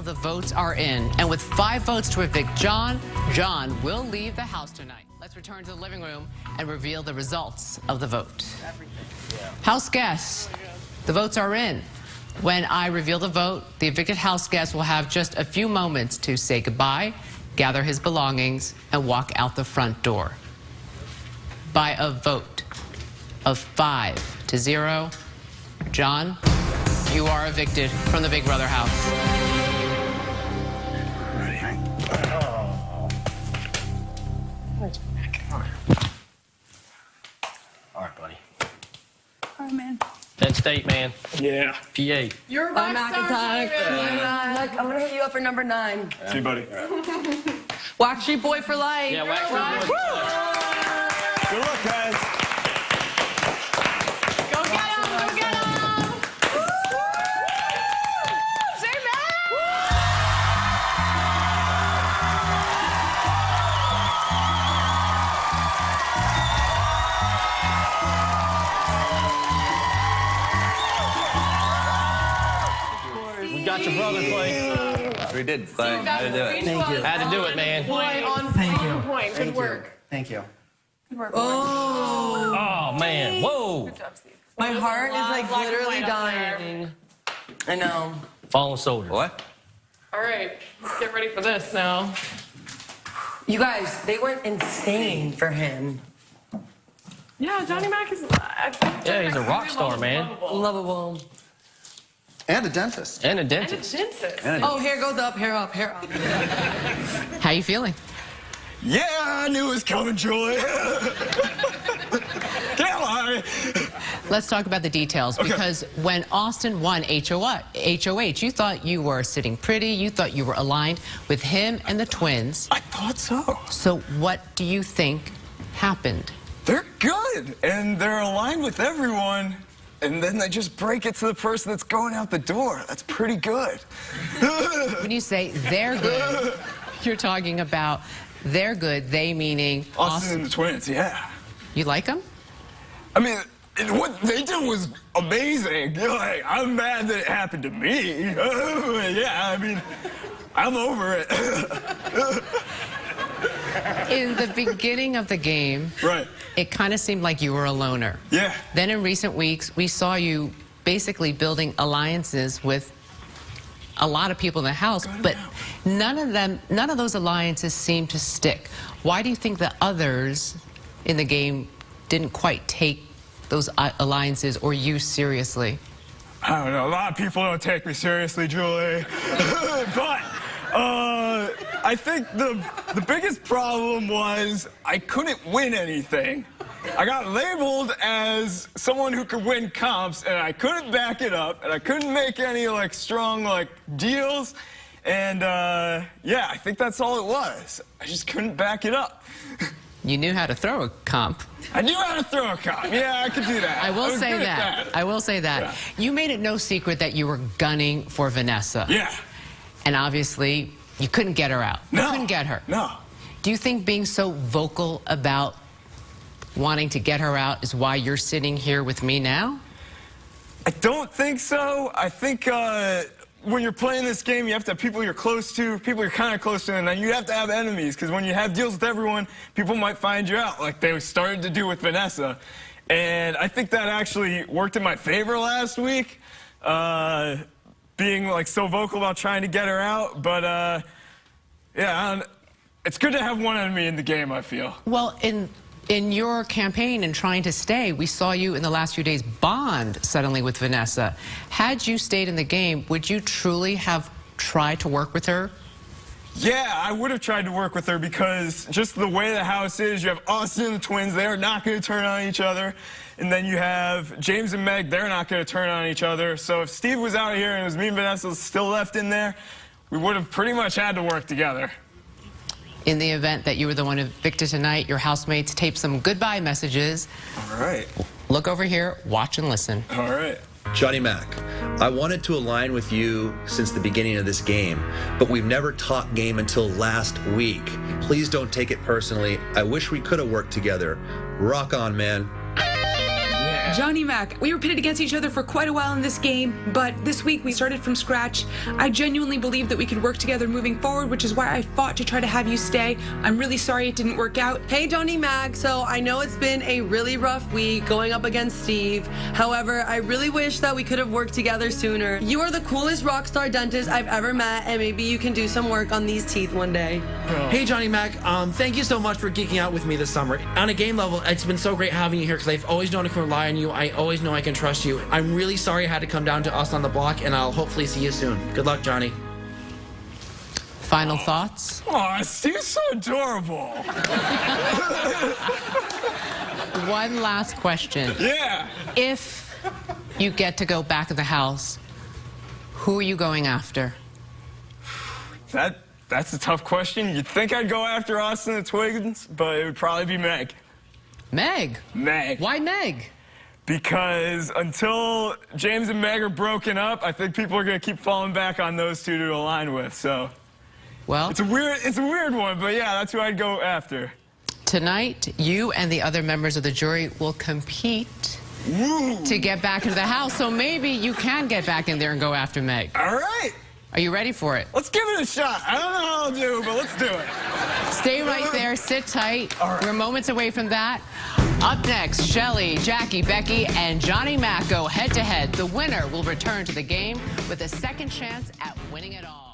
of the votes are in, and with 5 votes to evict John, John will leave the house tonight. Let's return to the living room and reveal the results of the vote. House guests, the votes are in. When I reveal the vote, the evicted house guest will have just a few moments to say goodbye, gather his belongings, and walk out the front door. By a vote of 5-0, John, you are evicted from the Big Brother house. All right, buddy. All right, man. Penn State, man. Yeah. PA. You're a rock star. I'm gonna hit you up for number 9. See you, buddy. Wax Street Boy for life. Yeah, Wax Street Boy. Good luck, guys. Go get him! Go get him! Say We got your brother playing. We did. Fine. How to do it. Thank you. Had to do it, man. Point. Good work. Thank you. Good work. Oh, man. Whoa. Good job, Steve. My heart is like Black and literally white up there. dying. I know. Fallen soldier. What? All right, let's get ready for this now. You guys, they went insane for him. Yeah, Johnny Mac is. Yeah, he's a rock star, man. Lovable. And a dentist. And a And a dentist. dentist. Oh, hair goes up, hair up, hair up. How you feeling? Yeah, I knew it was coming, Julie. Can't lie. Let's talk about the details, because when Austin won HOH, you thought you were sitting pretty, you thought you were aligned with him and the twins. I thought so. So what do you think happened? They're good, and they're aligned with everyone. And then they just break it to the person that's going out the door. That's pretty good. When you say they're good, you're talking about they're good, they meaning Austin and the twins, yeah. You like them? I mean, what they did was amazing. Like, I'm mad that it happened to me. Yeah, I mean, I'm over it. In the beginning of the game, Right. it kind of seemed like you were a loner. Yeah. Then in recent weeks, we saw you basically building alliances with a lot of people in the house, but none of those alliances seem to stick. Why do you think the others in the game didn't quite take those alliances or you seriously? I don't know. A lot of people don't take me seriously, Julie. But I think the biggest problem was I couldn't win anything. I got labeled as someone who could win comps, and I couldn't back it up, and I couldn't make any like strong like deals. And yeah, I think that's all it was. I just couldn't back it up. You knew how to throw a comp. I knew how to throw a comp. Yeah, I could do that. I will was say good at that. I will say that. Yeah. You made it no secret that you were gunning for Vanessa. Yeah. And obviously, you couldn't get her out. No. You couldn't get her. No. Do you think being so vocal about wanting to get her out is why you're sitting here with me now? I don't think so. I think when you're playing this game, you have to have people you're close to, people you're kind of close to, and then you have to have enemies, because when you have deals with everyone, people might find you out, like they started to do with Vanessa. And I think that actually worked in my favor last week, being like so vocal about trying to get her out. But yeah, it's good to have one enemy in the game, I feel. Well, in your campaign and trying to stay, we saw you in the last few days bond suddenly with Vanessa. Had you stayed in the game, would you truly have tried to work with her? Yeah, I would have tried to work with her, because just the way the house is, you have Austin and the twins, they are not going to turn on each other. And then you have James and Meg, they're not going to turn on each other. So if Steve was out here and it was me and Vanessa still left in there, we would have pretty much had to work together. In the event that you were the one evicted tonight, your housemates taped some goodbye messages. All right. Look over here, watch and listen. All right. Johnny Mac, I wanted to align with you since the beginning of this game, but we've never talked game until last week. Please don't take it personally. I wish we could have worked together. Rock on, man. Yeah. Johnny Mac, we were pitted against each other for quite a while in this game, but this week we started from scratch. I genuinely believed that we could work together moving forward, which is why I fought to try to have you stay. I'm really sorry it didn't work out. Hey, Johnny Mac, so I know it's been a really rough week going up against Steve. However, I really wish that we could have worked together sooner. You are the coolest rock star dentist I've ever met, and maybe you can do some work on these teeth one day. Hey, Johnny Mac, thank you so much for geeking out with me this summer. On a game level, it's been so great having you here because I've always known I can rely on you. I always know I can trust you. I'm really sorry I had to come down to us on the block, and I'll hopefully see you soon. Good luck, Johnny. Final thoughts? Aw, Steve's so adorable. One last question. Yeah. If you get to go back in the house, who are you going after? That's a tough question. You'd think I'd go after Austin the Twins, but it would probably be Meg. Meg? Meg. Why Meg? Because until James and Meg are broken up, I think people are going to keep falling back on those two to align with, so. Well, it's a weird one, but yeah, that's who I'd go after. Tonight, you and the other members of the jury will compete to get back into the house, so maybe you can get back in there and go after Meg. All right. Are you ready for it? Let's give it a shot. I don't know how I'll do, but let's do it. Stay right there. Sit tight. All right. We're moments away from that. Up next, Shelly, Jackie, Becky, and Johnny Mac go head-to-head. The winner will return to the game with a second chance at winning it all.